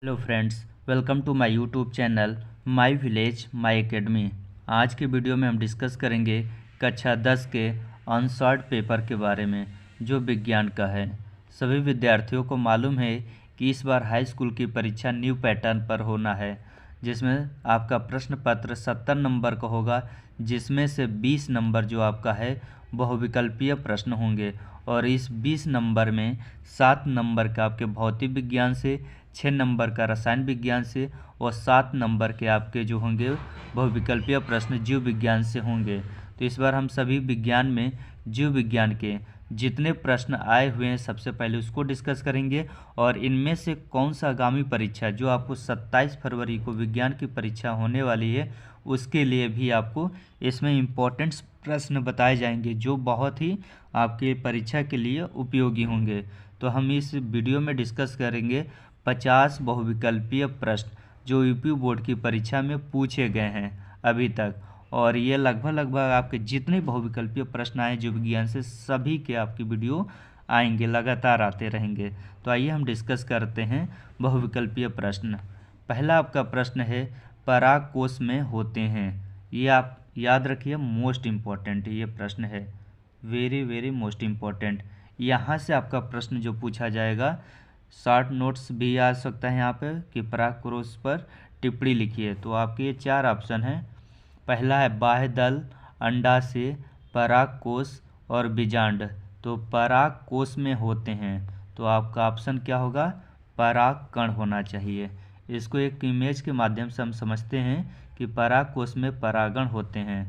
Hello friends, welcome to my YouTube channel my village my academy. आज के video में हम डिस्कस करेंगे कक्षा 10 के अनसॉर्ट पेपर के बारे में, जो विज्ञान का है। सभी विद्यार्थियों को मालूम है कि इस बार हाई स्कूल की परीक्षा न्यू पैटर्न पर होना है, जिसमें आपका प्रश्न पत्र 70 नंबर का होगा, जिसमें से 20 नंबर जो आपका है बहुविकल्पीय प्रश्न होंगे। और इस 20 नंबर में 7 नंबर का आपके भौतिक विज्ञान से, 6 नंबर का रसायन विज्ञान से और 7 नंबर के आपके जो होंगे बहुविकल्पीय प्रश्न जीव विज्ञान से होंगे। तो इस बार हम सभी विज्ञान में जीव विज्ञान के जितने प्रश्न आए हुए हैं सबसे पहले उसको डिस्कस करेंगे, और इनमें से कौन सा आगामी परीक्षा जो आपको 27 फरवरी को विज्ञान की परीक्षा होने वाली है उसके लिए भी आपको इसमें इम्पोर्टेंट्स प्रश्न बताए जाएंगे, जो बहुत ही आपके परीक्षा के लिए उपयोगी होंगे। तो हम इस वीडियो में डिस्कस करेंगे 50 बहुविकल्पीय प्रश्न जो यूपी बोर्ड की परीक्षा में पूछे गए हैं अभी तक, और ये लगभग आपके जितने बहुविकल्पीय प्रश्न आए जो विज्ञान से सभी के आपकी वीडियो आएंगे, लगातार आते रहेंगे। तो आइए हम डिस्कस करते हैं बहुविकल्पीय प्रश्न। पहला आपका प्रश्न है, पराग कोश में होते हैं। ये आप याद रखिए, मोस्ट इम्पॉर्टेंट ये प्रश्न है, वेरी मोस्ट इम्पॉर्टेंट। यहाँ से आपका प्रश्न जो पूछा जाएगा, शॉर्ट नोट्स भी आ सकता है यहाँ पे कि पराग कोश पर टिप्पणी लिखिए। तो आपके ये 4 ऑप्शन हैं। पहला है बाह्य दल, अंडाशय, पराग कोश और बीजांड। तो पराग कोश में होते हैं, तो आपका ऑप्शन क्या होगा, पराग कण होना चाहिए। इसको एक इमेज के माध्यम से हम समझते हैं कि पराग कोश में परागण होते हैं।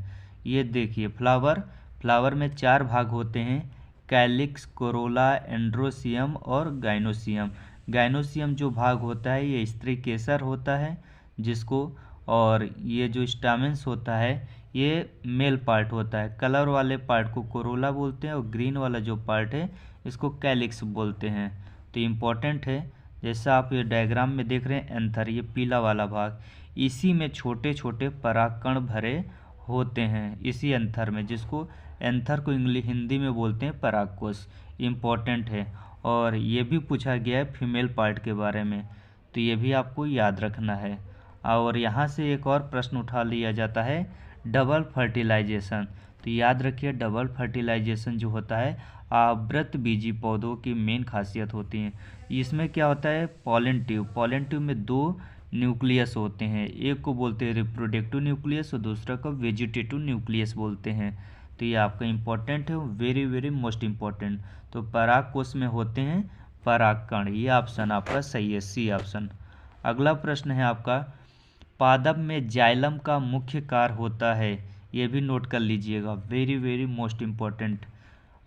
ये देखिए, फ्लावर में 4 भाग होते हैं, कैलिक्स, कोरोला, एंड्रोसियम और गाइनोसियम। गाइनोसियम जो भाग होता है ये स्त्री केसर होता है जिसको, और ये जो स्टामेंस होता है ये मेल पार्ट होता है। कलर वाले पार्ट को कोरोला बोलते हैं और ग्रीन वाला जो पार्ट है इसको कैलिक्स बोलते हैं। तो इम्पोर्टेंट है, जैसा आप ये डायग्राम में देख रहे हैं, एंथर ये पीला वाला भाग, इसी में छोटे छोटे परागकण भरे होते हैं, इसी एंथर में, जिसको एंथर को हिंदी में बोलते हैं परागकोश। इम्पोर्टेंट है। और ये भी पूछा गया है फीमेल पार्ट के बारे में, तो ये भी आपको याद रखना है। और यहाँ से एक और प्रश्न उठा लिया जाता है, डबल फर्टिलाइजेशन। तो याद रखिए, डबल फर्टिलाइजेशन जो होता है आवृत बीजी पौधों की मेन खासियत होती है। इसमें क्या होता है, पॉलन ट्यूब में 2 न्यूक्लियस होते हैं, एक को बोलते हैं रिप्रोडक्टिव न्यूक्लियस और दूसरा को वेजिटेटिव न्यूक्लियस बोलते हैं। तो ये आपका इम्पोर्टेंट है, वेरी मोस्ट इम्पोर्टेंट। तो पराग कोश में होते हैं परागकण, ये ऑप्शन आपका सही है, सी ऑप्शन। अगला प्रश्न है आपका, पादप में जाइलम का मुख्य कार्य होता है। ये भी नोट कर लीजिएगा, वेरी मोस्ट इम्पोर्टेंट।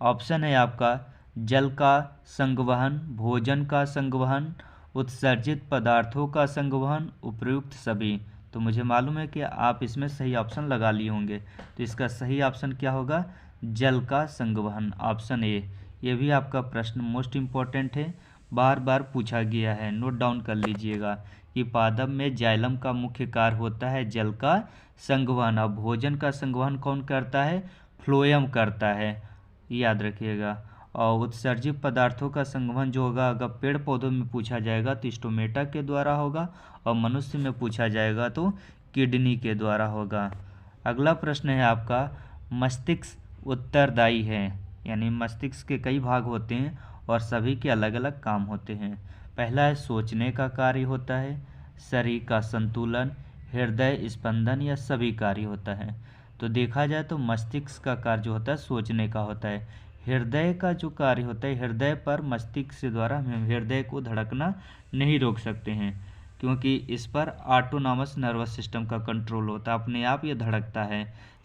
ऑप्शन है आपका, जल का संवहन, भोजन का संवहन, उत्सर्जित पदार्थों का संवहन, उपयुक्त सभी। तो मुझे मालूम है कि आप इसमें सही ऑप्शन लगा लिए होंगे, तो इसका सही ऑप्शन क्या होगा, जल का संवहन, ऑप्शन ए। ये भी आपका प्रश्न मोस्ट इम्पोर्टेंट है, बार पूछा गया है, नोट डाउन कर लीजिएगा कि पादप में जाइलम का मुख्य कार्य होता है जल का संवहन। अब भोजन का संवहन कौन करता है, फ्लोएम करता है, याद रखिएगा। और उत्सर्जित पदार्थों का संवहन जो होगा, अगर पेड़ पौधों में पूछा जाएगा तो स्टोमेटा के द्वारा होगा, और मनुष्य में पूछा जाएगा तो किडनी के द्वारा होगा। अगला प्रश्न है आपका, मस्तिष्क उत्तरदायी है, यानी मस्तिष्क के कई भाग होते हैं और सभी के अलग अलग काम होते हैं। पहला है सोचने का कार्य होता है, शरीर का संतुलन, हृदय स्पंदन या सभी कार्य होता है। तो देखा जाए तो मस्तिष्क का कार्य जो होता है सोचने का होता है। हृदय का जो कार्य होता है, हृदय पर मस्तिष्क से द्वारा हम हृदय को धड़कना नहीं रोक सकते हैं, क्योंकि इस पर ऑटोनॉमस नर्वस सिस्टम का कंट्रोल होता है, अपने आप ये धड़कता है।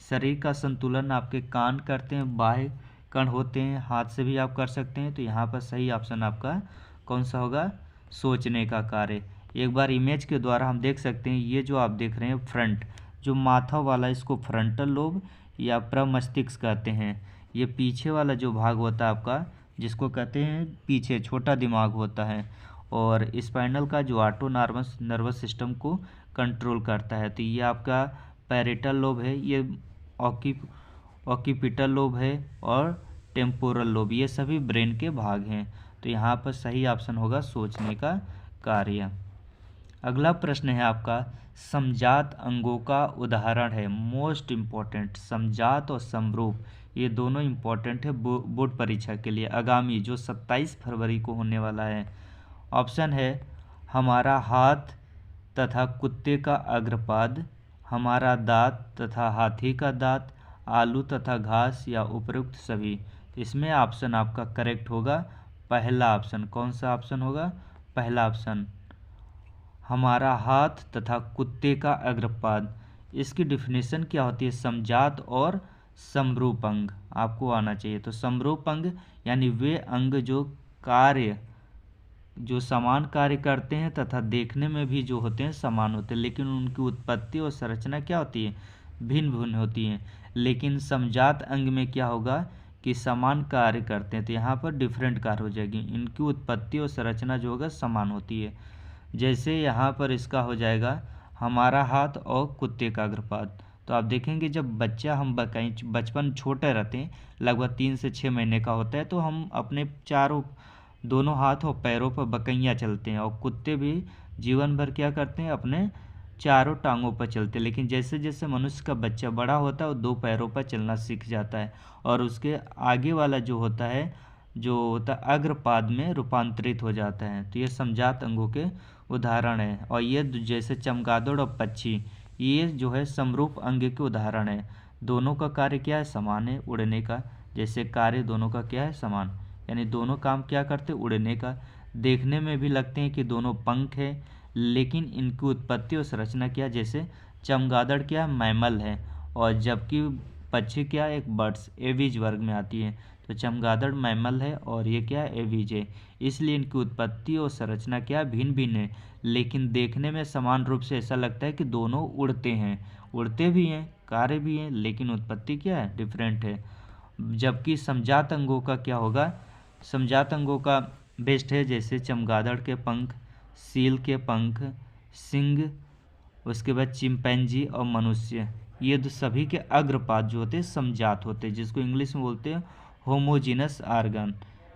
शरीर का संतुलन आपके कान करते हैं, बाह्य कण होते हैं, हाथ से भी आप कर सकते हैं। तो यहाँ पर सही ऑप्शन आपका कौन सा होगा, सोचने का कार्य। एक बार इमेज के द्वारा हम देख सकते हैं, ये जो आप देख रहे हैं फ्रंट, जो माथा वाला, इसको फ्रंटल लोब या प्रमस्तिष्क कहते हैं। ये पीछे वाला जो भाग होता है आपका, जिसको कहते हैं पीछे छोटा दिमाग होता है, और स्पाइनल का जो ऑटोनॉमस नर्वस सिस्टम को कंट्रोल करता है। तो ये आपका पैरेटल लोब है, ये ऑक्यूपिटल लोब है, और टेम्पोरल लोब, ये सभी ब्रेन के भाग हैं। तो यहाँ पर सही ऑप्शन होगा सोचने का कार्य। अगला प्रश्न है आपका, समजात अंगों का उदाहरण है। मोस्ट इम्पोर्टेंट, समजात और समरूप ये दोनों इम्पोर्टेंट है बोर्ड परीक्षा के लिए आगामी जो 27 फरवरी को होने वाला है। ऑप्शन है हमारा हाथ तथा कुत्ते का अग्रपाद, हमारा दांत तथा हाथी का दांत, आलू तथा घास या उपरोक्त सभी। तो इसमें ऑप्शन आपका करेक्ट होगा पहला ऑप्शन। कौन सा ऑप्शन होगा? पहला ऑप्शन, हमारा हाथ तथा कुत्ते का अग्रपाद। इसकी डिफिनेशन क्या होती है? समजात और समरूप अंग आपको आना चाहिए। तो समरूप अंग यानी वे अंग जो समान कार्य करते हैं तथा देखने में भी जो होते हैं समान होते हैं, लेकिन उनकी उत्पत्ति और संरचना क्या होती है? भिन्न भिन्न होती हैं। लेकिन समजात अंग में क्या होगा कि समान कार्य करते हैं, तो यहाँ पर डिफरेंट कार्य हो जाएगी। इनकी उत्पत्ति और संरचना जो होगा समान होती है। जैसे यहाँ पर इसका हो जाएगा हमारा हाथ और कुत्ते का अग्रपाद। तो आप देखेंगे जब बच्चा हम बचपन छोटे रहते हैं, लगभग 3 से 6 महीने का होता है, तो हम अपने दोनों हाथ और पैरों पर बकैया चलते हैं, और कुत्ते भी जीवन भर क्या करते हैं? अपने चारों टांगों पर चलते हैं। लेकिन जैसे जैसे मनुष्य का बच्चा बड़ा होता है वो 2 पैरों पर चलना सीख जाता है, और उसके आगे वाला जो होता है अग्रपाद में रूपांतरित हो जाता है। तो ये समजात अंगों के उदाहरण है। और ये जैसे चमगादड़ और पक्षी, ये जो है समरूप अंग के उदाहरण है। दोनों का कार्य क्या है? समान है, उड़ने का। जैसे कार्य दोनों का क्या है? समान, यानी दोनों काम क्या करते? उड़ने का। देखने में भी लगते हैं कि दोनों पंख है, लेकिन इनकी उत्पत्ति और संरचना क्या? जैसे चमगादड़ क्या? मैमल है, और जबकि पक्षी क्या? एक बर्ड्स एविज वर्ग में आती है। तो चमगादड़ मैमल है और ये क्या? एविज है। इसलिए इनकी उत्पत्ति और संरचना क्या? भिन्न भिन्न है, लेकिन देखने में समान रूप से ऐसा लगता है कि दोनों उड़ते हैं, उड़ते भी हैं, कार्य भी हैं, लेकिन उत्पत्ति क्या है? डिफरेंट है। जबकि समजात अंगों का क्या होगा? समजात अंगों का बेस्ट है, जैसे चमगादड़ के पंख, सील के पंख, सिंग, उसके बाद चिंपैंजी और मनुष्य, ये सभी के अग्रपाद जो होते हैं समजात होते हैं, जिसको इंग्लिश में बोलते हैं होमोजीनस आर्गन।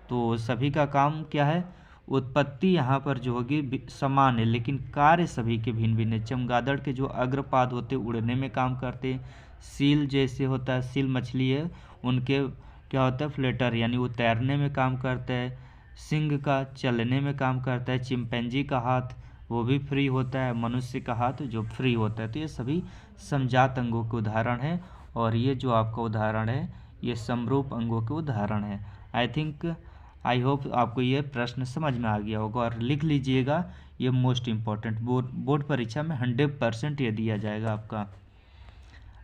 तो सभी का काम क्या है? उत्पत्ति यहाँ पर जो होगी समान है, लेकिन कार्य सभी के भिन्न भिन्न है। चमगादड़ के जो अग्रपाद होते हैं उड़ने में काम करते हैं। सील जैसे होता है, सील मछली है, उनके क्या होता है? फ्लेटर, यानी वो तैरने में काम करता है। सिंह का चलने में काम करता है। चिंपैंजी का हाथ वो भी फ्री होता है, मनुष्य का हाथ जो फ्री होता है। तो ये सभी समजात अंगों के उदाहरण हैं, और ये जो आपका उदाहरण है ये समरूप अंगों के उदाहरण है। आई होप आपको ये प्रश्न समझ में आ गया होगा, और लिख लीजिएगा, ये मोस्ट इम्पॉर्टेंट बोर्ड परीक्षा में 100% ये दिया जाएगा आपका।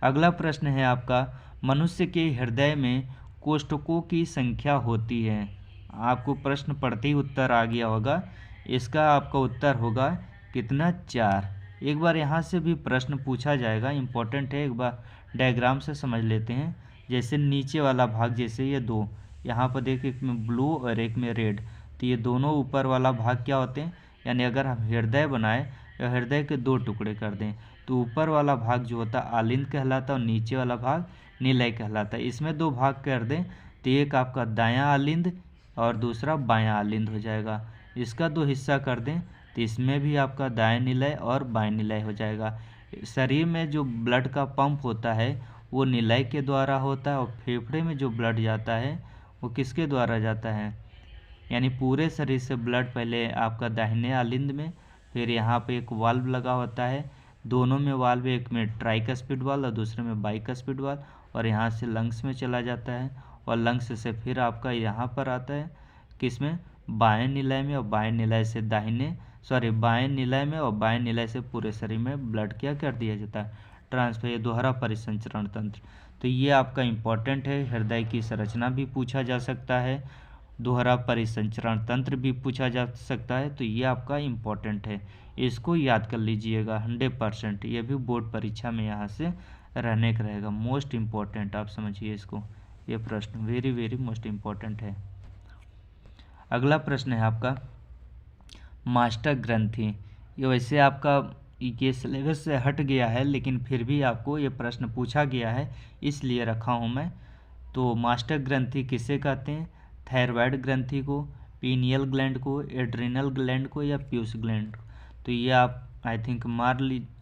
अगला प्रश्न है आपका, मनुष्य के हृदय में कोष्ठकों की संख्या होती है। आपको प्रश्न पढ़ते ही उत्तर आ गया होगा। इसका आपका उत्तर होगा कितना? 4। एक बार यहाँ से भी प्रश्न पूछा जाएगा, इम्पोर्टेंट है, एक बार डायग्राम से समझ लेते हैं। जैसे नीचे वाला भाग, जैसे ये 2, यहाँ पर देखिए एक में ब्लू और एक में रेड, तो ये दोनों ऊपर वाला भाग क्या होते हैं? यानी अगर हम हृदय बनाए या हृदय के 2 टुकड़े कर दें, तो ऊपर वाला भाग जो होता है आलिंद कहलाता है, और नीचे वाला भाग निलय कहलाता है। इसमें 2 भाग कर दें तो एक आपका दायां आलिंद और दूसरा बायां आलिंद हो जाएगा। इसका 2 हिस्सा कर दें तो इसमें भी आपका दाएं निलय और बाएं निलय हो जाएगा। शरीर में जो ब्लड का पंप होता है वो निलय के द्वारा होता है, और फेफड़े में जो ब्लड जाता है वो किसके द्वारा जाता है? यानी पूरे शरीर से ब्लड पहले आपका दाहिने आलिंद में, फिर यहाँ पे एक वाल्व लगा होता है, दोनों में वाल्व, एक में ट्राइकस्पिड वाल्व और दूसरे में बाइकस्पिड वाल्व, और यहाँ से लंग्स में चला जाता है, और लंग्स से फिर आपका यहाँ पर आता है किसमें? बाएं निलय में, और बाएं निलय से बाएं निलय में, और बाएं निलय से पूरे शरीर में ब्लड क्या कर दिया जाता है? ट्रांसफर, ये दोहरा परिसंचरण तंत्र। तो ये आपका इम्पोर्टेंट है। हृदय की संरचना भी पूछा जा सकता है, दोहरा परिसंचरण तंत्र भी पूछा जा सकता है, तो ये आपका इम्पोर्टेंट है, इसको याद कर लीजिएगा 100%। ये भी बोर्ड परीक्षा में यहाँ से रहने का रहेगा, मोस्ट इम्पोर्टेंट, आप समझिए इसको, ये प्रश्न वेरी वेरी मोस्ट इम्पोर्टेंट है। अगला प्रश्न है आपका, मास्टर ग्रंथि। ये वैसे आपका ये सिलेबस से हट गया है, लेकिन फिर भी आपको ये प्रश्न पूछा गया है, इसलिए रखा हूँ मैं। तो मास्टर ग्रंथि किसे कहते हैं? थायराइड ग्रंथि को, पीनियल ग्लैंड को, एड्रिनल ग्लैंड को, या पीयूष ग्लैंड को। तो ये आप आई थिंक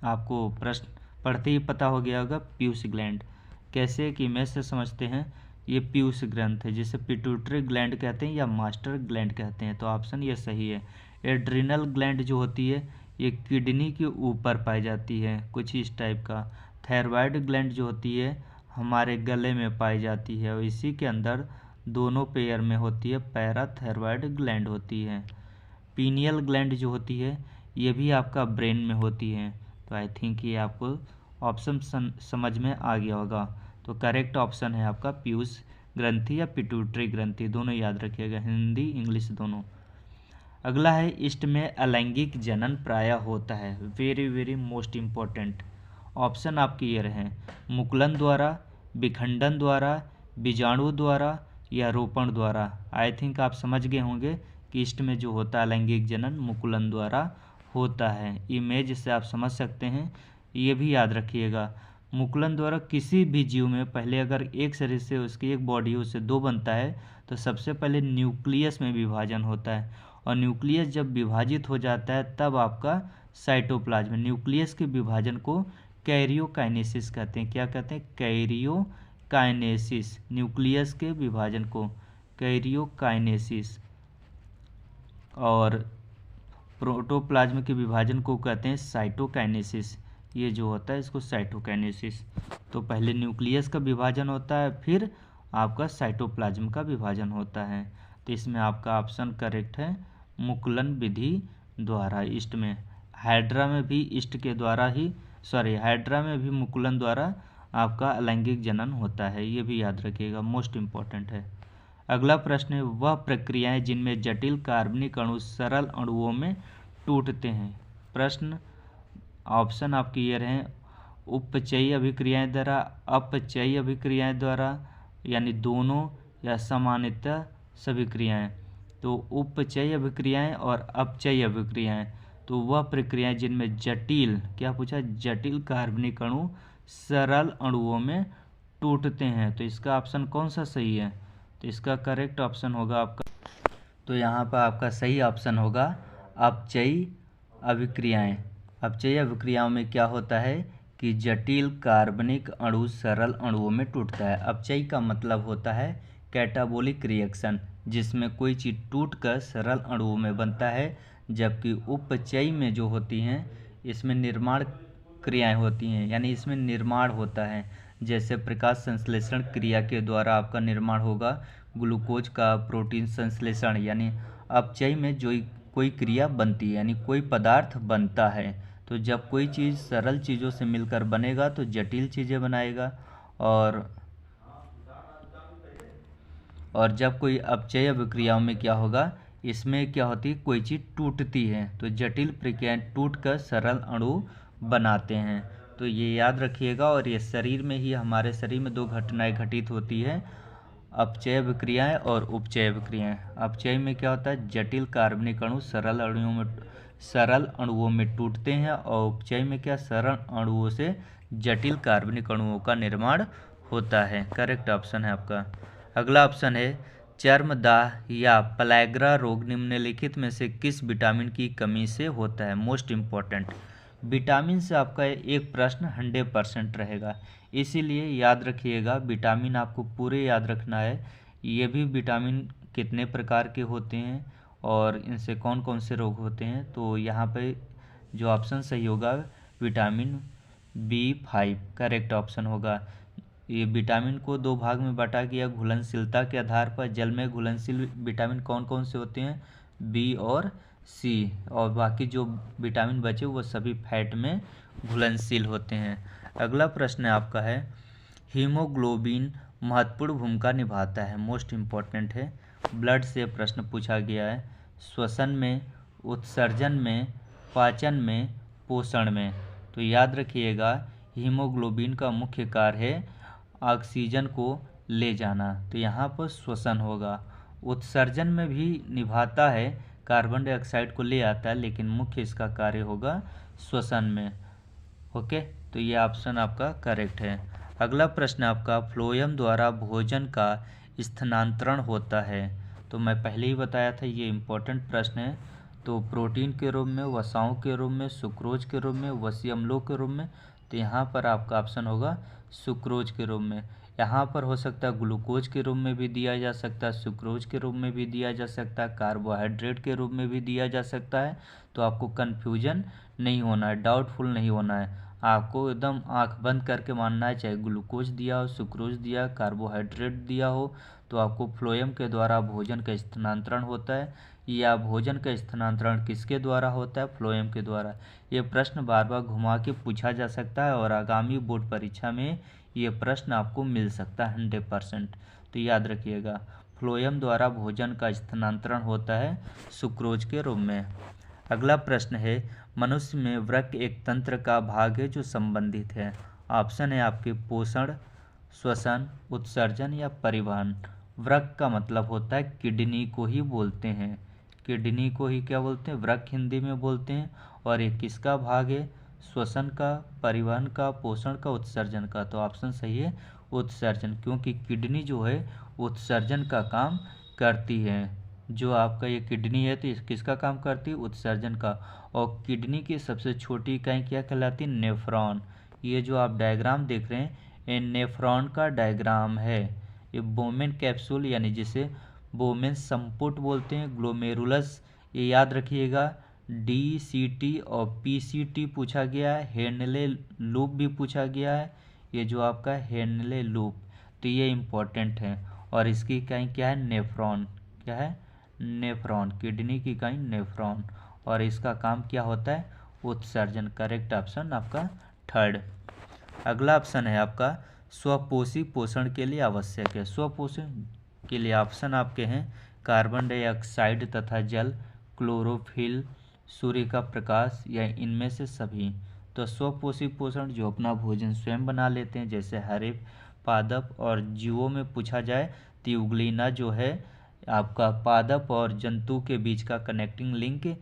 आपको प्रश्न पढ़ते ही पता हो गया होगा। पीयूष ग्लैंड कैसे कि इमेज से समझते हैं। ये पीयूष ग्रंथ है जिसे पिट्यूटरी ग्लैंड कहते हैं या मास्टर ग्लैंड कहते हैं, तो ऑप्शन ये सही है। एड्रिनल ग्लैंड जो होती है ये किडनी के ऊपर पाई जाती है, कुछ इस टाइप का। थायराइड ग्लैंड जो होती है हमारे गले में पाई जाती है और इसी के अंदर दोनों पेयर में होती है, पैराथायरॉयड ग्लैंड होती है। पीनियल ग्लैंड जो होती है ये भी आपका ब्रेन में होती है। तो आई थिंक ये आपको ऑप्शन समझ में आ गया होगा। तो करेक्ट ऑप्शन है आपका पीयूष ग्रंथि या पिट्यूटरी ग्रंथि, दोनों याद रखिएगा, हिंदी इंग्लिश दोनों। अगला है ईस्ट में अलैंगिक जनन प्रायः होता है, very very most important. Option आपके ये रहे, मुकुलन द्वारा, विखंडन द्वारा, बीजाणु द्वारा या रोपण द्वारा। आई थिंक आप समझ गए होंगे कि ईस्ट में जो होता है अलैंगिक जनन मुकुलन द्वारा होता है। इमेज से आप समझ सकते हैं, ये भी याद रखिएगा। मुकुलन द्वारा किसी भी जीव में पहले अगर एक शरीर से उसकी एक बॉडी उससे दो बनता है तो सबसे पहले न्यूक्लियस में विभाजन होता है और न्यूक्लियस जब विभाजित हो जाता है तब आपका साइटोप्लाज्म। न्यूक्लियस के विभाजन को कैरियोकाइनेसिस कहते हैं। क्या कहते हैं? कैरियोकाइनेसिस। न्यूक्लियस के विभाजन को कैरियोकाइनेसिस और प्रोटोप्लाज्म के विभाजन को कहते हैं साइटोकाइनेसिस। ये जो होता है इसको साइटोकाइनेसिस। तो पहले न्यूक्लियस का विभाजन होता है फिर आपका साइटोप्लाज्म का विभाजन होता है। तो इसमें आपका ऑप्शन करेक्ट है, मुकुलन विधि द्वारा ईस्ट में। हाइड्रा में भी ईस्ट के द्वारा ही हाइड्रा में भी मुकुलन द्वारा आपका अलैंगिक जनन होता है, ये भी याद रखिएगा, मोस्ट इम्पॉर्टेंट है। अगला प्रश्न है, वह प्रक्रियाएं जिनमें जटिल कार्बनिक अणु सरल अणुओं में टूटते हैं। प्रश्न ऑप्शन आपके ये रहे, उपचयी अभिक्रियाएं द्वारा, अपचयी अभिक्रियाएं द्वारा यानी दोनों, या सामान्यतः सभी क्रियाएं। तो उपचयी अभिक्रियाएं और अपचयी अभिक्रियाएं, तो वह प्रक्रियाएं जिनमें जटिल, क्या पूछा, जटिल कार्बनिक अणु सरल अणुओं में टूटते हैं। तो इसका ऑप्शन कौन सा सही है? तो इसका करेक्ट ऑप्शन होगा आपका, तो यहाँ पर आपका सही ऑप्शन होगा अपचयी अभिक्रियाएं। अपचयी अभिक्रियाओं में क्या होता है कि जटिल कार्बनिक अणु सरल अणुओं में टूटता है। अपचयी का मतलब होता है कैटाबोलिक रिएक्शन, जिसमें कोई चीज़ टूटकर सरल अणुओं में बनता है, जबकि उपचयी में जो होती हैं इसमें निर्माण क्रियाएं होती हैं, यानी इसमें निर्माण होता है। जैसे प्रकाश संश्लेषण क्रिया के द्वारा आपका निर्माण होगा ग्लूकोज का, प्रोटीन संश्लेषण, यानी अपचयी में जो कोई क्रिया बनती है यानी कोई पदार्थ बनता है। तो जब कोई चीज़ सरल चीज़ों से मिलकर बनेगा तो जटिल चीज़ें बनाएगा, और जब कोई अपचयी अभिक्रियाओं में क्या होगा, इसमें क्या होती है, कोई चीज़ टूटती है तो जटिल प्रक्रियाएं टूटकर सरल अणु बनाते हैं। तो ये याद रखिएगा। और ये शरीर में ही, हमारे शरीर में दो घटनाएं घटित होती है, अपचयी अभिक्रियाएं और उपचयी अभिक्रियाएं। अपचयी में क्या होता है, जटिल कार्बनिक अणु सरल अणुओं में टूटते हैं, और उपचयी में क्या, सरल अणुओं से जटिल कार्बनिक अणुओं का निर्माण होता है। करेक्ट ऑप्शन है आपका। अगला ऑप्शन है, चर्मदाह या पलैग्रा रोग निम्नलिखित में से किस विटामिन की कमी से होता है? Most important. विटामिन से आपका एक प्रश्न 100% रहेगा, इसीलिए याद रखिएगा। विटामिन आपको पूरे याद रखना है। ये भी विटामिन कितने प्रकार के होते हैं और इनसे कौन कौन से रोग होते हैं। तो यहाँ पे जो ऑप्शन सही होगा विटामिन B5 करेक्ट ऑप्शन होगा। ये विटामिन को दो भाग में बांटा गया घुलनशीलता के आधार पर। जल में घुलनशील विटामिन कौन कौन से होते हैं? B और C, और बाकी जो विटामिन बचे वो सभी फैट में घुलनशील होते हैं। अगला प्रश्न आपका है, हीमोग्लोबिन महत्वपूर्ण भूमिका निभाता है, मोस्ट इम्पॉर्टेंट है। ब्लड से प्रश्न पूछा गया है, श्वसन में, उत्सर्जन में, पाचन में, पोषण में। तो याद रखिएगा हीमोग्लोबिन का मुख्य कार्य है ऑक्सीजन को ले जाना, तो यहाँ पर श्वसन होगा। उत्सर्जन में भी निभाता है, कार्बन डाइऑक्साइड को ले आता है, लेकिन मुख्य इसका कार्य होगा श्वसन में। ओके, तो ये ऑप्शन आपका करेक्ट है। अगला प्रश्न आपका, फ्लोएम द्वारा भोजन का स्थानांतरण होता है। तो मैं पहले ही बताया था ये इम्पोर्टेंट प्रश्न है। तो प्रोटीन के रूप में, वसाओं के रूप में, सुक्रोज के रूप में, वसीय अम्लों के रूप में। तो यहाँ पर आपका ऑप्शन होगा सुक्रोज के रूप में। यहाँ पर हो सकता है ग्लूकोज के रूप में भी दिया जा सकता है, सुक्रोज के रूप में भी दिया जा सकता है, कार्बोहाइड्रेट के रूप में भी दिया जा सकता है। तो आपको कन्फ्यूजन नहीं होना है, डाउटफुल नहीं होना है, आपको एकदम आंख बंद करके मानना है। चाहे ग्लूकोज दिया हो, सुक्रोज दिया, कार्बोहाइड्रेट दिया हो, तो आपको फ्लोएम के द्वारा भोजन का स्थानांतरण होता है, या भोजन का स्थानांतरण किसके द्वारा होता है? फ्लोएम के द्वारा। ये प्रश्न बार बार घुमा के पूछा जा सकता है और आगामी बोर्ड परीक्षा में ये प्रश्न आपको मिल सकता है 100%। तो याद रखिएगा, फ्लोएम द्वारा भोजन का स्थानांतरण होता है सुक्रोज के रूप में। अगला प्रश्न है, मनुष्य में वृक्क एक तंत्र का भाग है जो संबंधित है। ऑप्शन है आपके पोषण, श्वसन, उत्सर्जन या परिवहन। वृक्क का मतलब होता है किडनी को ही बोलते हैं, किडनी को ही क्या बोलते हैं? वृक्क हिंदी में बोलते हैं। और ये किसका भाग है? श्वसन का, परिवहन का, पोषण का, उत्सर्जन का। तो ऑप्शन सही है उत्सर्जन, क्योंकि किडनी जो है उत्सर्जन का काम करती है। जो आपका ये किडनी है तो किसका काम करती है? उत्सर्जन का। और किडनी की सबसे छोटी इकाई क्या कहलाती है? नेफ्रॉन। ये जो आप डायग्राम देख रहे हैं ये नेफ्रॉन का डायग्राम है। ये बोमेन कैप्सूल यानी जिसे बोमेन संपुट बोलते हैं, ग्लोमेरुलस, ये याद रखिएगा। DCT और PCT पूछा गया है, हेनले लूप भी पूछा गया है। ये जो आपका हेनले लूप, तो ये इम्पोर्टेंट है। और इसकी इकाई क्या है? नेफ्रॉन। क्या है? नेफ्रॉन। किडनी की इकाई नेफ्रॉन। और इसका काम क्या होता है? उत्सर्जन। करेक्ट ऑप्शन आपका थर्ड। अगला ऑप्शन है आपका स्वपोषी पोषण के लिए आवश्यक है। स्वपोषण के लिए ऑप्शन आपके हैं कार्बन डाइऑक्साइड तथा जल, क्लोरोफिल, सूर्य का प्रकाश, या इनमें से सभी। तो स्वपोषी पोषण जो अपना भोजन स्वयं बना लेते हैं, जैसे हरे पादप और जीवों में पूछा जाए तो यूग्लिना जो है आपका पादप और जंतु के बीच का कनेक्टिंग लिंक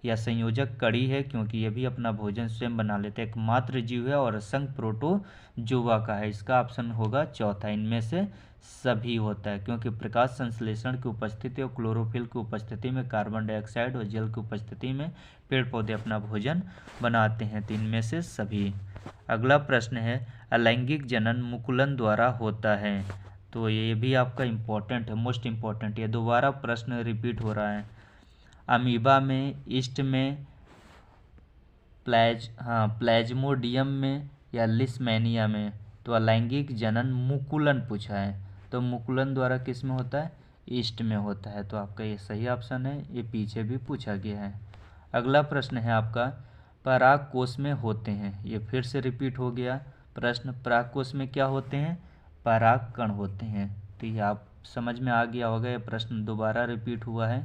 या संयोजक कड़ी है, क्योंकि ये भी अपना भोजन स्वयं बना लेते हैं। एकमात्र जीव है और असंख्य प्रोटोजोआ का है। इसका ऑप्शन होगा चौथा, इनमें से सभी होता है, क्योंकि प्रकाश संश्लेषण की उपस्थिति और क्लोरोफिल की उपस्थिति में, कार्बन डाइऑक्साइड और जल की उपस्थिति में पेड़ पौधे अपना भोजन बनाते हैं। तो इनमें से सभी। अगला प्रश्न है, अलैंगिक जनन मुकुलन द्वारा होता है। तो ये भी आपका इम्पोर्टेंट है, मोस्ट इम्पोर्टेंट। ये दोबारा प्रश्न रिपीट हो रहा है। अमीबा में, ईस्ट में, प्लाज्मोडियम में, या लिस्मेनिया में। तो अलैंगिक जनन मुकुलन पूछा है, तो मुकुलन द्वारा किस में होता है? ईस्ट में होता है। तो आपका ये सही ऑप्शन है, ये पीछे भी पूछा गया है। अगला प्रश्न है आपका, पराग कोश में होते हैं। ये फिर से रिपीट हो गया प्रश्न। पराग कोश में क्या होते हैं? पराग कण होते हैं। तो ये आप समझ में आ गया होगा, ये प्रश्न दोबारा रिपीट हुआ है।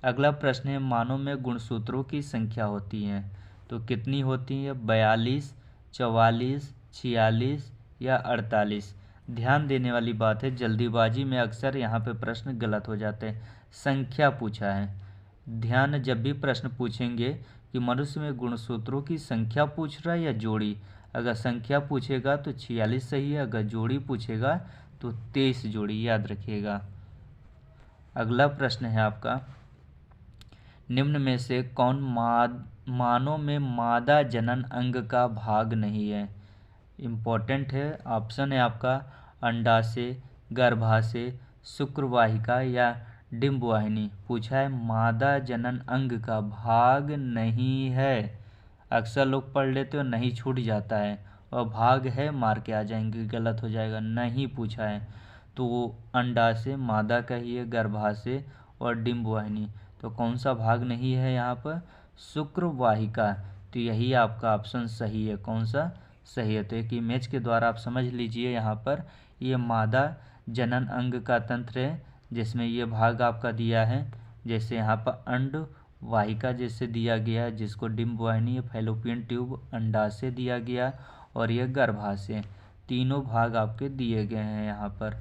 अगला प्रश्न है, मानव में गुणसूत्रों की संख्या होती है, तो कितनी होती है? 42, 44, 46 या 48। ध्यान देने वाली बात है, जल्दीबाजी में अक्सर यहाँ पे प्रश्न गलत हो जाते हैं। संख्या पूछा है। ध्यान, जब भी प्रश्न पूछेंगे कि मनुष्य में गुणसूत्रों की संख्या पूछ रहा है या जोड़ी। अगर संख्या पूछेगा तो 46 सही है, अगर जोड़ी पूछेगा तो 23 जोड़ी, याद रखिएगा। अगला प्रश्न है आपका, निम्न में से कौन मानव में मादा जनन अंग का भाग नहीं है? इम्पोर्टेंट है। ऑप्शन है आपका अंडाशय, गर्भाशय, शुक्रवाहिका या डिंबवाहिनी। पूछा है मादा जनन अंग का भाग नहीं है। अक्सर लोग पढ़ लेते हो, नहीं छूट जाता है, और भाग है मार के आ जाएंगे, गलत हो जाएगा। नहीं पूछा है, तो अंडाशय मादा का ही है, गर्भाशय और डिंबवाहिनी। तो कौन सा भाग नहीं है यहाँ पर? शुक्रवाहिका। तो यही आपका ऑप्शन सही है। कौन सा सही है? तो एक इमेज के द्वारा आप समझ लीजिए। यहाँ पर ये मादा जनन अंग का तंत्र है, जिसमें ये भाग आपका दिया है। जैसे यहाँ पर अंड वाहिका जैसे दिया गया है, जिसको डिंबवाहिनी, फैलोपियन ट्यूब, अंडाशय दिया गया, और ये गर्भाशय। तीनों भाग आपके दिए गए हैं यहाँ पर।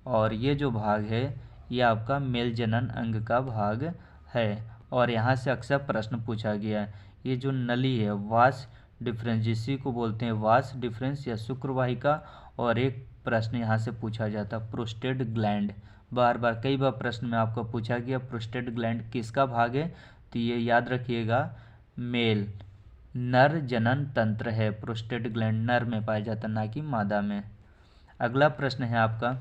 और ये जो भाग है ये आपका मेल जनन अंग का भाग है। और यहाँ से अक्सर प्रश्न पूछा गया है, ये जो नली है वास डिफरेंस, जिसी को बोलते हैं वास डिफरेंस या शुक्रवाहिका। और एक प्रश्न यहाँ से पूछा जाता है प्रोस्टेट ग्लैंड। बार बार कई बार प्रश्न में आपको पूछा गया प्रोस्टेट ग्लैंड किसका भाग है? तो ये याद रखिएगा, मेल नर जनन तंत्र है, प्रोस्टेट ग्लैंड नर में पाया जाता है, ना कि मादा में। अगला प्रश्न है आपका,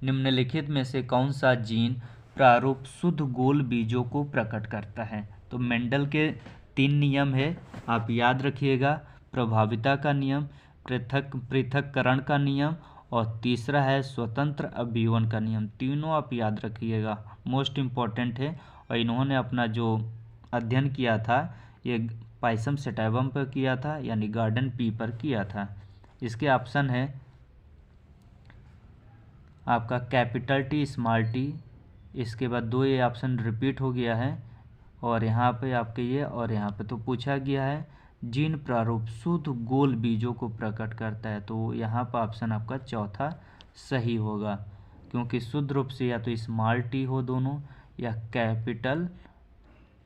निम्नलिखित में से कौन सा जीन प्रारूप शुद्ध गोल बीजों को प्रकट करता है? तो मेंडल के 3 नियम है, आप याद रखिएगा, प्रभाविता का नियम, पृथक्करण का नियम, और तीसरा है स्वतंत्र अभिवन का नियम। तीनों आप याद रखिएगा, मोस्ट इम्पॉर्टेंट है। और इन्होंने अपना जो अध्ययन किया था ये पाइसम सेटाइवम पर किया था, यानी गार्डन पी पर किया था। इसके ऑप्शन है आपका कैपिटल टी, स्मॉल टी। इसके बाद 2 ये ऑप्शन रिपीट हो गया है, और यहाँ पे आपके ये और यहाँ पे तो पूछा गया है जीन प्रारूप शुद्ध गोल बीजों को प्रकट करता है, तो यहाँ पर ऑप्शन आपका चौथा सही होगा, क्योंकि शुद्ध रूप से या तो स्मॉल टी हो दोनों, या कैपिटल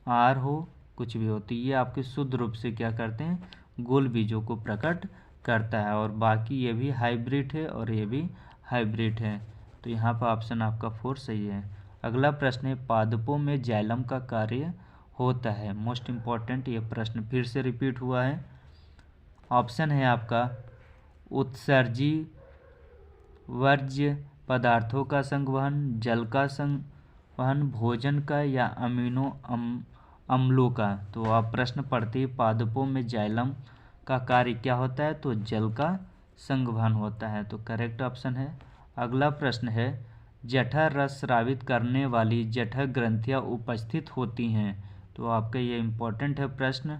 आर हो, कुछ भी हो, तो ये आपके शुद्ध रूप से क्या करते हैं, गोल बीजों को प्रकट करता है। और बाकी ये भी हाइब्रिड है और ये भी हाइब्रिड है, तो यहाँ पर ऑप्शन आपका 4 सही है। अगला प्रश्न है, पादपों में जाइलम का कार्य होता है। मोस्ट इम्पॉर्टेंट ये प्रश्न फिर से रिपीट हुआ है। ऑप्शन है आपका उत्सर्जी वर्ज्य पदार्थों का संवहन, जल का संवहन, भोजन का, या अमीनो अम्लों का। तो आप प्रश्न पढ़ते ही पादपों में जाइलम का कार्य क्या होता है, तो जल का संवहन होता है, तो करेक्ट ऑप्शन है। अगला प्रश्न है, जठर रस स्रावित करने वाली जठर ग्रंथियां उपस्थित होती हैं, तो आपका ये इम्पोर्टेंट है प्रश्न।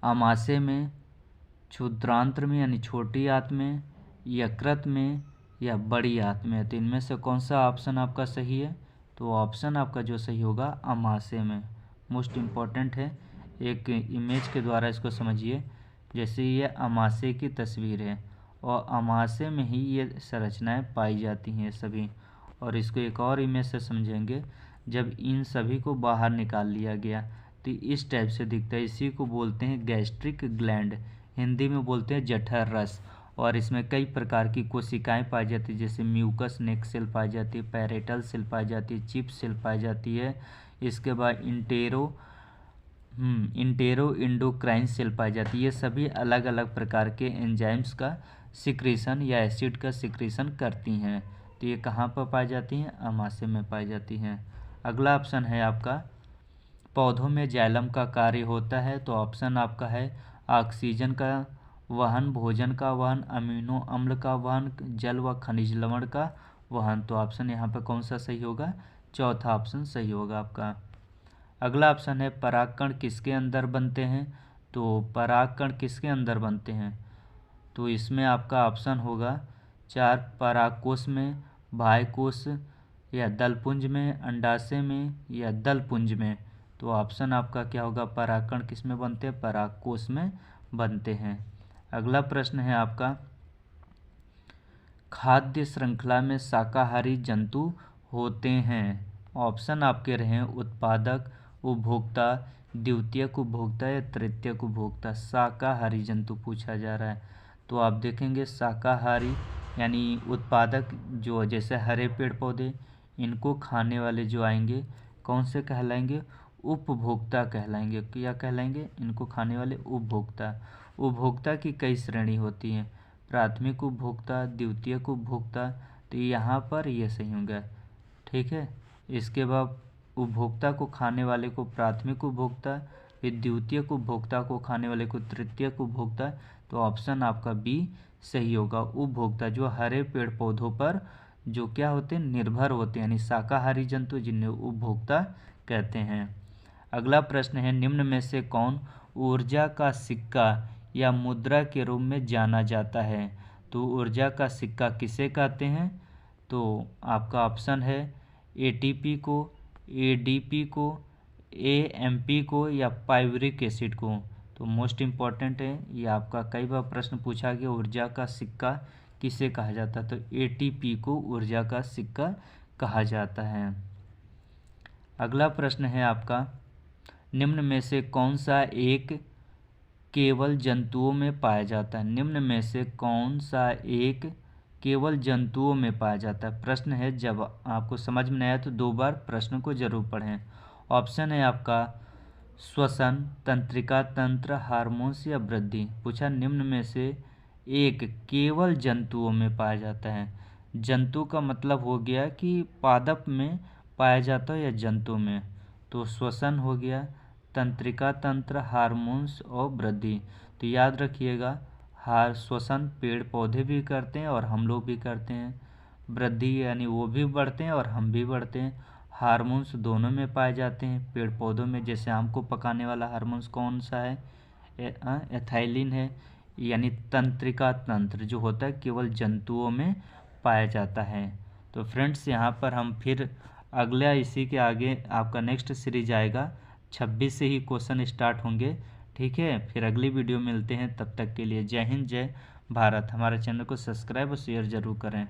आमाशय में, क्षुद्रांत्र में यानी छोटी आंत में, यकृत में, या बड़ी आंत में, तो इनमें से कौन सा ऑप्शन आपका सही है? तो ऑप्शन आपका जो सही होगा आमाशय में। मोस्ट इम्पॉर्टेंट है, एक इमेज के द्वारा इसको समझिए। जैसे ये आमाशय की तस्वीर है, और आमाशय में ही ये संरचनाएं पाई जाती हैं सभी। और इसको एक और इमेज से समझेंगे, जब इन सभी को बाहर निकाल लिया गया तो इस टाइप से दिखता है। इसी को बोलते हैं गैस्ट्रिक ग्लैंड, हिंदी में बोलते हैं जठर रस। और इसमें कई प्रकार की कोशिकाएं पाई जाती है, जैसे म्यूकस नेक सेल पाई जाती है, पैरेटल सेल पाई जाती है, चिप सेल पाई जाती है। इसके बाद इंटेरो इंडोक्राइन सेल पाई जाती है। ये सभी अलग अलग प्रकार के एंजाइम्स का सिक्रीशन या एसिड का सिक्रीशन करती हैं, तो ये कहाँ पर पाई जाती हैं? आमाशय में पाई जाती हैं। अगला ऑप्शन है आपका, पौधों में जाइलम का कार्य होता है, तो ऑप्शन आपका है ऑक्सीजन का वहन, भोजन का वहन, अमीनो अम्ल का वहन, जल व खनिज लवण का वहन। तो ऑप्शन यहाँ पर कौन सा सही होगा? चौथा ऑप्शन सही होगा आपका। अगला ऑप्शन है, परागकण किसके अंदर बनते हैं? तो परागकण किसके अंदर बनते हैं? तो इसमें आपका ऑप्शन होगा 4 परागकोश में, बाह्यकोश, या दलपुंज में, अंडाशय में, या दलपुंज में। तो ऑप्शन आपका क्या होगा? परागकण किस में बनते हैं? परागकोश में बनते हैं। अगला प्रश्न है आपका, खाद्य श्रृंखला में शाकाहारी जंतु होते हैं। ऑप्शन आपके रहे उत्पादक, उपभोक्ता, द्वितीयक उपभोक्ता, या तृतीयक उपभोक्ता। शाकाहारी जंतु पूछा जा रहा है, तो आप देखेंगे शाकाहारी यानी उत्पादक, जो जैसे हरे पेड़ पौधे, इनको खाने वाले जो आएंगे कौन से कहलाएंगे? उपभोक्ता कहलाएंगे। क्या कहलाएंगे? इनको खाने वाले उपभोक्ता। उपभोक्ता की कई श्रेणी होती हैं, प्राथमिक उपभोक्ता, द्वितीयक उपभोक्ता, तो यहाँ पर ये सही होगा। ठीक है, इसके बाद उपभोक्ता को खाने वाले को प्राथमिक उपभोक्ता, फिर द्वितीयक उपभोक्ता को खाने वाले को तृतीयक उपभोक्ता। तो ऑप्शन आपका बी सही होगा, उपभोक्ता, जो हरे पेड़ पौधों पर जो क्या होते हैं? निर्भर होते हैं, यानी शाकाहारी जंतु, जिन्हें उपभोक्ता कहते हैं। अगला प्रश्न है, निम्न में से कौन ऊर्जा का सिक्का या मुद्रा के रूप में जाना जाता है? तो ऊर्जा का सिक्का किसे कहते हैं? तो आपका ऑप्शन है एटीपी को, एडीपी को, एएमपी को, या पाइवरिक एसिड को। तो मोस्ट इम्पॉर्टेंट है, ये आपका कई बार प्रश्न पूछा गया, ऊर्जा का सिक्का किसे कहा जाता है? तो एटीपी को ऊर्जा का सिक्का कहा जाता है। अगला प्रश्न है आपका, निम्न में से कौन सा एक केवल जंतुओं में पाया जाता है? निम्न में से कौन सा एक केवल जंतुओं में पाया जाता है? प्रश्न है, जब आपको समझ में नहीं आया तो 2 बार प्रश्न को जरूर पढ़ें। ऑप्शन है आपका श्वसन, तंत्रिका तंत्र, हार्मोन्स या वृद्धि। पूछा निम्न में से एक केवल जंतुओं में पाया जाता है। जंतु का मतलब हो गया कि पादप में पाया जाता है या जंतु में। तो श्वसन हो गया, तंत्रिका तंत्र, हार्मोन्स और वृद्धि। तो याद रखिएगा, श्वसन पेड़ पौधे भी करते हैं और हम लोग भी करते हैं। वृद्धि यानी वो भी बढ़ते हैं और हम भी बढ़ते हैं। हार्मोन्स दोनों में पाए जाते हैं पेड़ पौधों में। जैसे आम को पकाने वाला हार्मोन्स कौन सा है? एथाइलिन है। यानी तंत्रिका तंत्र जो होता है केवल जंतुओं में पाया जाता है। तो फ्रेंड्स यहाँ पर हम फिर अगला इसी के आगे आपका नेक्स्ट सीरीज आएगा, 26 से ही क्वेश्चन स्टार्ट होंगे। ठीक है, फिर अगली वीडियो मिलते हैं। तब तक के लिए जय हिंद, जय भारत। हमारे चैनल को सब्सक्राइब और शेयर ज़रूर करें।